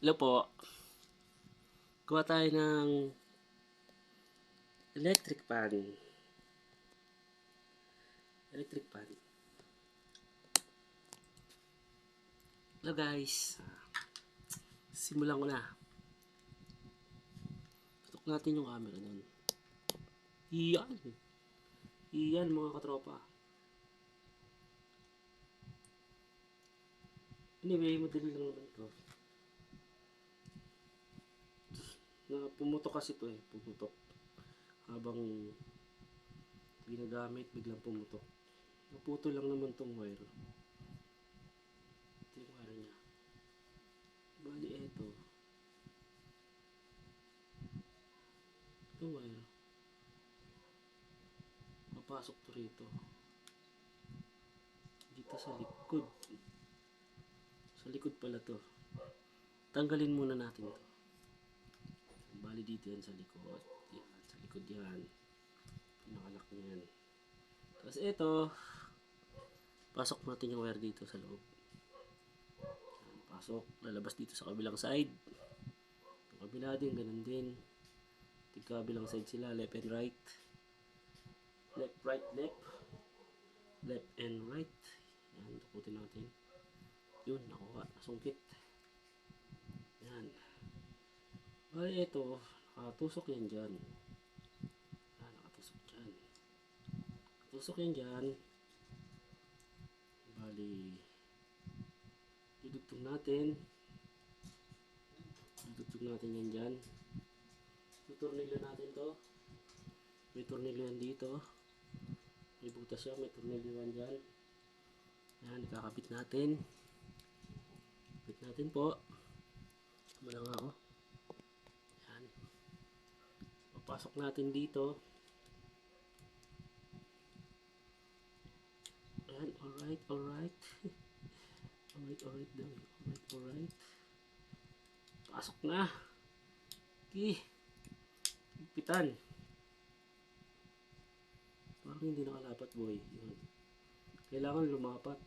Hello po. Gawa tayo ng electric pan. Electric pan. Hello guys. Simulan ko na. Tutok natin yung camera nun. Iyan. Iyan mga katropa. Anyway, madali lang naman to. Pumutok kasi to eh. Pumutok. Habang ginagamit, biglang pumutok. Naputo lang naman tong wire. Ito yung wire niya. Bali eto. Ito wire. Papasok to rito. Dito sa likod. Sa likod pala to. Tanggalin muna natin to. Bali dito yan sa likod. Yan, sa likod yan. Pinakalak niyan. Tapos ito, pasok natin yung wire dito sa loob. Yan, pasok. Lalabas dito sa kabilang side. Yung kabila din, ganun din. Tigkabilang side sila, left and right. Left, right, left. Left and right. Yan, tukutin natin. Yun, nakuha. Nasungkit. Yan. Bali ito, nakatusok yan dyan. Yan, nakatusok dyan. Nakatusok yan dyan. Bali, dudugtong natin. Dudugtong natin yan dyan. Tutornilyo natin to. May tornilyo yan dito. May butas siya, may tornilyo yan dyan. Yan, ikakabit natin. Kabit natin po. Tama na nga ako. Yan. Papasok natin dito. Yan, alright, alright. Alright daw. Alright. Pasok na. Okay. Higpitan. Parang hindi nakalapat, boy. Yun. Kailangan lumapat.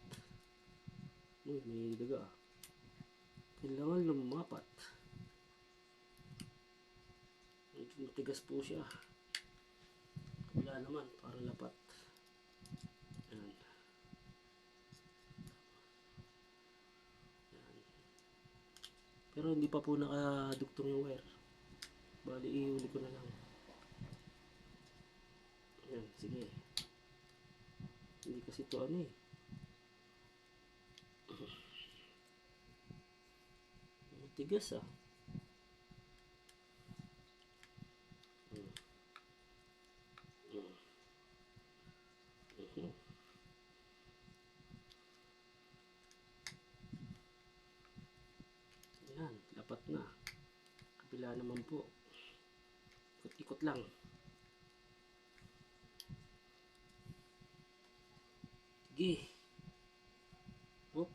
Uy, may daga. Kailangan lumapat. Matigas po siya. Wala naman, para lapat. Yan. Yan. Pero hindi pa po nakadugtong yung wire. Bali, iuli ko na lang. Yan, sige. Hindi kasi ito ano eh. Matigas ah. Yan, dapat na. Kabila naman po. Ikot-ikot lang. Sige. Oop.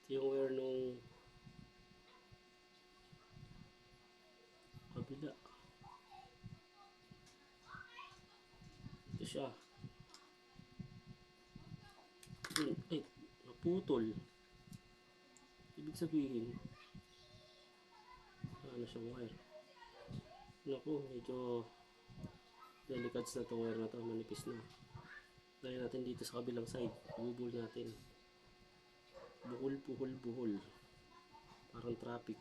Ito yung wire nung kabila. Ito siya. Ay, naputol. Ibig sabihin, ano siyang wire. Naku, medyo delicate na itong wire na ito. Manipis na. Lagyan natin dito sa kabilang side. Bubul natin. Buhol. Parang traffic.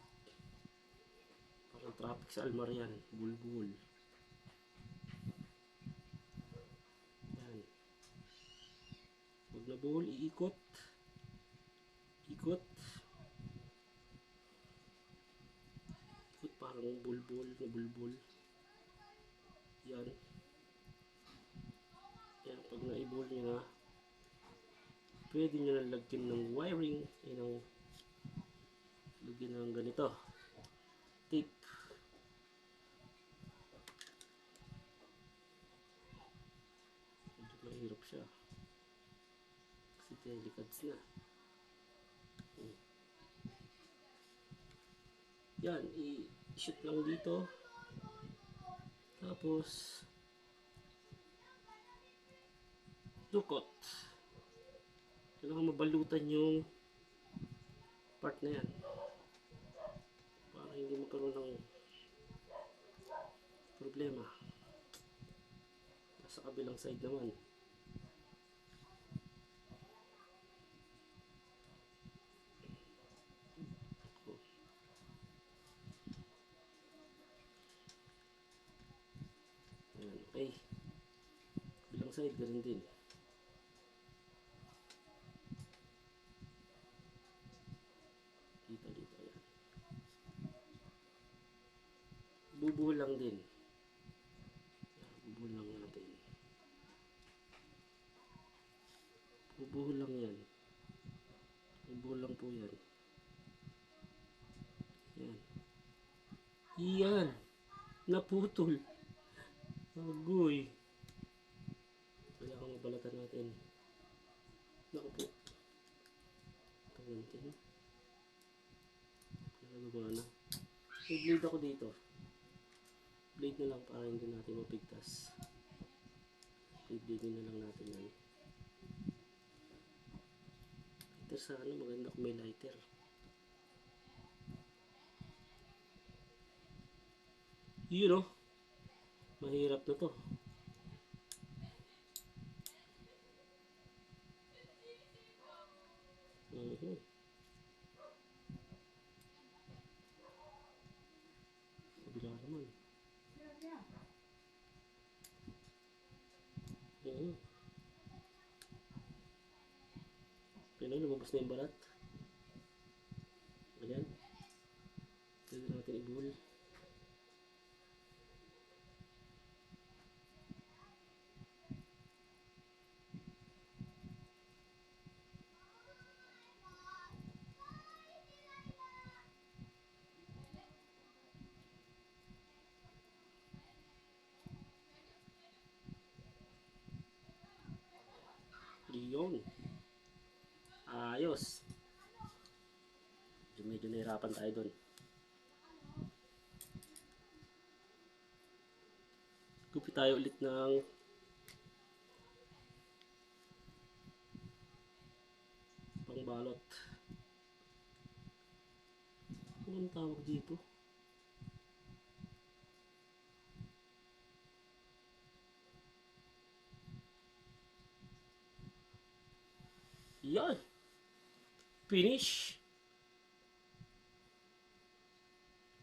Parang traffic sa Almarian. Buhol. Yan. Pag nabuhol, iikot. Ikot parang bulbul. Yan. Yan, pag naibol nyo na, pwede nyo na lagyan ng wiring. Lagyan ng ganito. Tape. Medyo mahirap siya. Kasi delicate na. Yan, i-shoot lang dito. Tapos dukot. Kailangan mabalutan yung part na yan para hindi magkaroon ng problema. Sa kabilang side naman, ayan, okay. Kabilang side ganun din. Dito ayan. Bubuhol lang din. Bubuhol lang natin. Bubuhol lang yan. Bubuhol lang po yan. Yan. Yan. Naputol. Agoy. Kailangan mabalatan natin. Naku po. Tagantin. Nagagawa na. May blade ako dito. Blade na lang para hindi natin mapigtas. Blade na lang natin yan. Lighter sana. Maganda kung may lighter. Yun o. Mahirap na to. Kabila naman. Kaya lumabas na yung balat. Ayan. Pwede natin ibuhol. Yun. Ayos. Medyo nahirapan tayo dun. Gupit tayo ulit ng pangbalot. Anong tawag dito? Yan. Finish.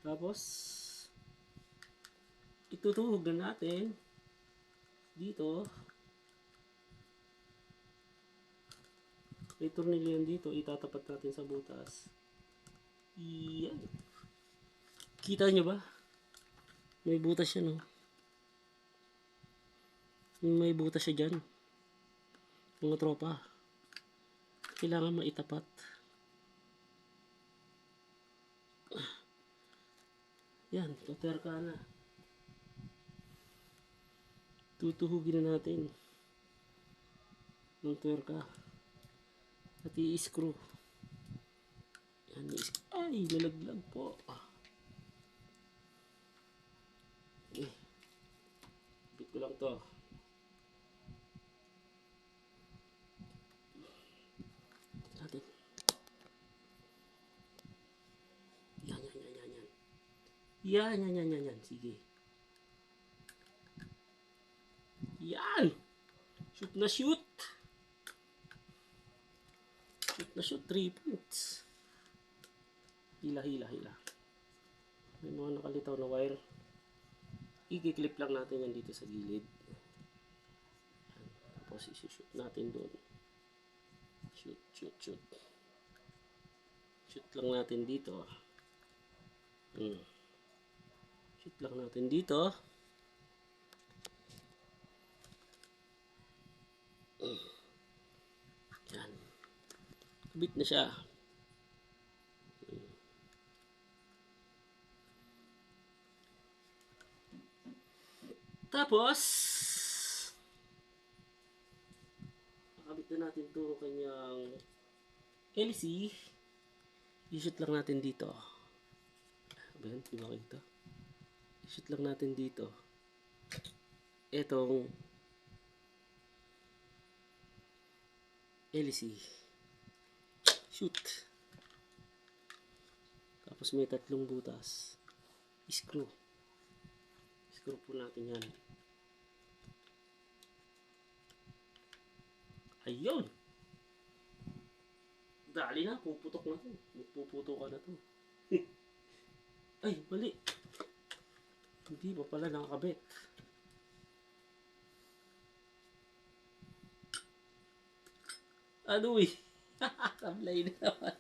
Tapos itutuhog na natin dito. May tornilyo yan dito. Itatapat natin sa butas. Yan. Kita nyo ba? May butas yan oh. May butas siya dyan. Mga tropa. Kailangan maitapat. Yan, tuterka na. Tutuhugin na natin ng terka. At i-screw. Yan, ay, nalaglag po. Okay. Bit ko lang to. Natin. Yan. Sige. Yan. Shoot na shoot. Shoot na shoot. 3 points. Hila. May mga nakalitaw na wire. I-clip lang natin yan dito sa gilid. Yan. Tapos isi-shoot natin doon. Shoot. Shoot lang natin dito. Shoot lang natin dito. Yan. Kabit na siya. Tapos nakabit na natin ito kanyang LC. I-shoot lang natin dito. Ayan, di ba kita? I-shoot lang natin dito. Etong LC. Shoot. Tapos may tatlong butas. Screw. Screw po natin yan. Ayun! Dali na, puputok na to. Puputok ka na to. Ay, mali. Hindi pa pala nakakabit. Ano eh? Sablay na naman.